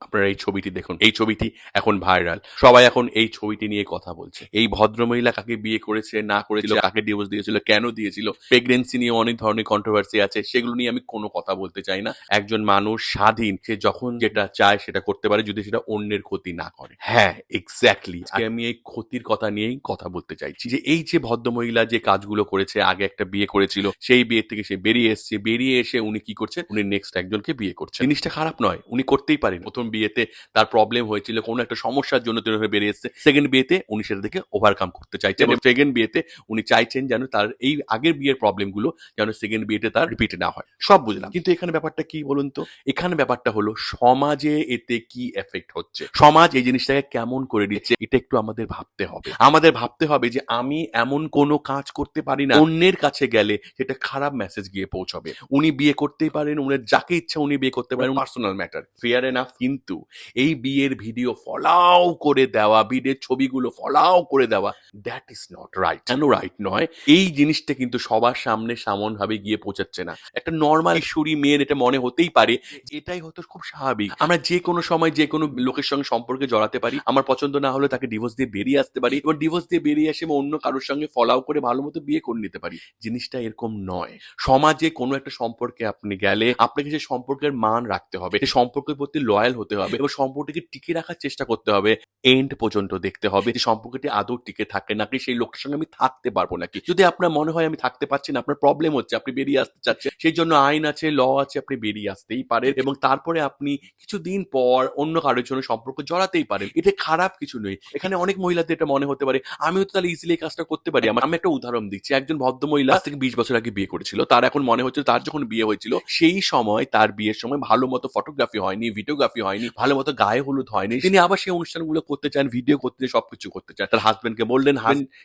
আপনারা এই ছবিটি দেখুন, এই ছবিটি এখন ভাইরাল, সবাই এখন এই ছবিটি নিয়ে কথা বলছে। এই ভদ্রমহিলা কাকে বিয়ে করেছে না করেছিল, কাকে ডিভোর্স দিয়েছিল, কেন দিয়েছিল, প্রেগনেন্সি নিয়ে অনেক ধরনের কন্ট্রোভার্সি আছে, সেগুলো নিয়ে আমি কোনো কথা বলতে চাই না। একজন মানুষ স্বাধীন, সে যখন যেটা চায় সেটা করতে পারে, যদি সেটা অন্যের ক্ষতি না করে। হ্যাঁ, এক্স্যাক্টলি, আমি এই ক্ষতির কথা নিয়েই কথা বলতে চাইছি, যে এই যে ভদ্রমহিলা যে কাজগুলো করেছে, আগে একটা বিয়ে করেছিল, সেই বিয়ে থেকে সে বেরিয়ে এসছে, বেরিয়ে এসে উনি কি করছেন, উনি নেক্সট একজনকে বিয়ে করছেন। জিনিসটা খারাপ নয়, উনি করতেই পারেন। প্রথম বিয়েতে তার প্রবলেম হয়েছিল, কোনো একটা সমস্যার জন্য তিনি বেরিয়ে এসছে, সেকেন্ড বিয়েতে উনি সেটা থেকে ওভারকাম করতে চাইছেন, এবং সেকেন্ড বিয়েতে উনি চাইছেন যেন তার এই আগের বিয়ের প্রবলেম গুলো যেন সেকেন্ড বিয়েতে তার রিপিট না হয়। সব বুঝলাম, কিন্তু এখানে ব্যাপারটা কি বলুন তো, এখানে ব্যাপারটা হলো সমাজে এতে কি এফেক্ট হচ্ছে, সমাজ এই জিনিসটাকে কেমন করে দিচ্ছে, এটা একটু আমাদের ভাবতে হবে। আমাদের ভাবতে হবে যে আমি এমন কোনো কাজ করতে পারি না অন্যের কাছে গেলে সেটা খারাপ মেসেজ গিয়ে পৌঁছাবে। উনি বিয়ে করতেই পারেন, উনি যাকে ইচ্ছা উনি বিয়ে করতে পারেন, পার্সোনাল ম্যাটার, ফেয়ার এনাফ। কিন্তু এই বিয়ের ভিডিও ফলাও করে দেওয়া, বিয়ের ছবিগুলো ফলাও করে দেওয়া, দ্যাট ইজ নট রাইট। কেন রাইট নয়? এই জিনিসটা কিন্তু সবার সামনে সামন ভাবে গিয়ে পৌঁছাচ্ছে না। একটা নর্মাল ঈশ্বরী মেয়ের এটা মনে হতেই পারে, এটাই হয়তো খুব স্বাভাবিক। আমরা যে কোনো সময় যে কোনো লোকের সঙ্গে সম্পর্কে জড়াতে পারি, আমার পছন্দ না হলে তাকে ডিভোর্স দিয়ে বেরিয়ে আসতে পারি, এবং ডিভোর্স দিয়ে বেরিয়ে এসে অন্য কারোর সঙ্গে ফলাও করে ভালো মতো বিয়ে করে নিতে পারি। জিনিসটা এরকম নয়। সমাজে কোনো একটা সম্পর্কে আপনি গেলে আপনাকে সেই সম্পর্কের মান রাখতে হবে, সেই সম্পর্কের প্রতি লয়াল হতে হবে, এবং সম্পর্কটিকে টিকে রাখার চেষ্টা করতে হবে, এন্ড পর্যন্ত দেখতে হবে যে সম্পর্কটি আদৌ টিকে থাকে নাকি, সেই লোকের সঙ্গে আমি থাকতে পারবো নাকি। যদি আপনার মনে হয় আমি থাকতে পারছি না, আপনার প্রবলেম হচ্ছে, আপনি বেরিয়ে আসতে চাচ্ছেন, সেই জন্য আইন আছে, ল আছে, আপনি বেরিয়ে আসতেই পারেন, এবং তারপরে আপনি কিছুদিন পর অন্য কারোর জন্য সম্পর্ক জড়াতেই পারেন। এটা খারাপ কিছু নেই। এখানে অনেক মহিলাদের এটা মনে হতে পারে আমিও তো তাহলে ইজিলি এই কাজটা করতে পারি। আমি একটা উদাহরণ দিচ্ছি, একজন ভদ্রমহিলা আজ থেকে 20 বছর আগে বিয়ে করেছিল, তার এখন মনে হচ্ছে তার যখন বিয়ে হয়েছিল সেই সময় তার বিয়ের সময় ভালো মতো ফটোগ্রাফি হয়নি, ভিডিওগ্রাফি হয়নি, ভালো মতো গায়ে হলুদ হয়নি। তিনি আবার সেই অনুষ্ঠানগুলো করতে চান, ভিডিও করতে, সবকিছু করতে চান। তার হাজবেন্ডকে বললেন,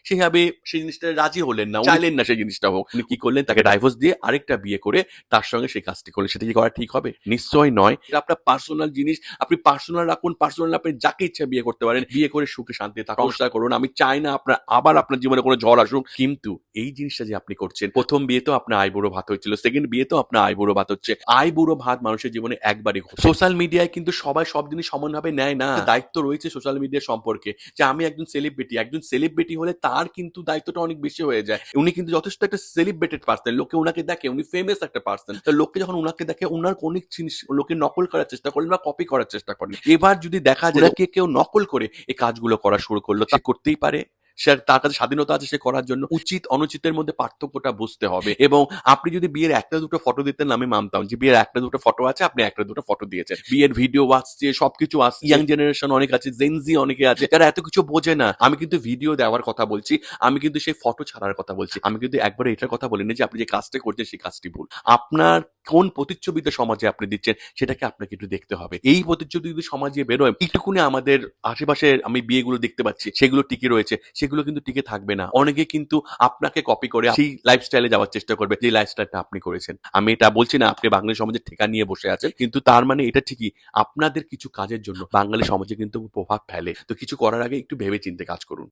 সেভাবে সেই জিনিসটা রাজি হলেন না, চাইলেন না সেই জিনিসটা হোক। উনি কি করলেন, তাকে ডাইভোর্স দিয়ে আরেকটা বিয়ে করে তার সঙ্গে সেই কাজটি করলেন। সেটা কি করা ঠিক হবে? নিশ্চয়ই নয়। এটা আপনার পার্সোনাল জিনিস, আপনি পার্সোনাল রাখুন, পার্সোনাল আপনি যাকে ইচ্ছা বিয়ে করতে পারেন, বিয়ে করে সুখে শান্তিতে থাকুন, সংসার করুন। আমি চাই না আপনার জীবনে কোনো ঝড় আসুক, কিন্তু এই জিনিসটা যে আপনি করছেন, প্রথম বিয়েতেও আপনার আইবুড়ো ভাত হয়েছিল, সেকেন্ড বিয়েতেও আপনার আইবুড়ো ভাত হচ্ছে। আইবুড়ো ভাত মানুষের জীবনে একবারই ঘটে। সোশ্যাল মিডিয়ায় কিন্তু সবাই সব জিনিস সমানভাবে নেয় না। দায়িত্ব রয়েছে সোশ্যাল মিডিয়া সম্পর্কে, যে আমি একজন সেলিব্রিটি হলে তার কিন্তু দায়িত্বটা অনেক বেশি হয়ে যায়। উনি কিন্তু যথেষ্ট একটা সেলিব্রেটেড পার্সন, লোকে ওনাকে দেখে, উনি ফেমাস একটা পার্সন। লোকে যখন ওনাকে দেখে, ওনার অনেক জিনিস লোকে নকল করার চেষ্টা করেন বা কপি করার চেষ্টা করেন। এবার যদি দেখা যায় কেউ নকল করে এই কাজগুলো করা শুরু করলো, তা করতেই পারে, সে তার কাছে স্বাধীনতা আছে সে করার জন্য। উচিত অনুচিতের মধ্যে পার্থক্যটা বুঝতে হবে। এবং আপনি যদি বিয়ের একটা দুটো ফটো দিতেন, আমি মানতাম যে বিয়ের একটা দুটো ফটো আছে, আপনি একটা দুটো ফটো দিয়েছেন, বিয়ের ভিডিও আসছে, সবকিছু আসছে, ইয়াং জেনারেশন অনেক আছে, জেনজি অনেকে আছে যারা এত কিছু বোঝে না। আমি কিন্তু ভিডিও দেওয়ার কথা বলছি, আমি কিন্তু সেই ফটো ছাড়ার কথা বলছি। আমি কিন্তু একবারে এটার কথা বলিনি যে আপনি যে কাজটা করছেন সেই কাজটি ভুল। আপনার কোন প্রতিচ্ছবিতে সমাজে আপনি দিচ্ছেন সেটাকে আপনাকে একটু দেখতে হবে। এই প্রতিচ্ছবি যদি সমাজে বেরোয়, একটুকুনি আমাদের আশেপাশে আমি বিয়েগুলো দেখতে পাচ্ছি, সেগুলো টিকে রয়েছে, সেগুলো কিন্তু টিকে থাকবে না। অনেকে কিন্তু আপনাকে কপি করে সেই লাইফস্টাইলে যাওয়ার চেষ্টা করবে, যে লাইফস্টাইলটা আপনি করেছেন। আমি এটা বলছি না আপনি বাঙালি সমাজের ঠেকা নিয়ে বসে আছেন, কিন্তু তার মানে এটা ঠিকই আপনাদের কিছু কাজের জন্য বাঙালি সমাজে কিন্তু প্রভাব ফেলে। তো কিছু করার আগে একটু ভেবে চিন্তে কাজ করুন।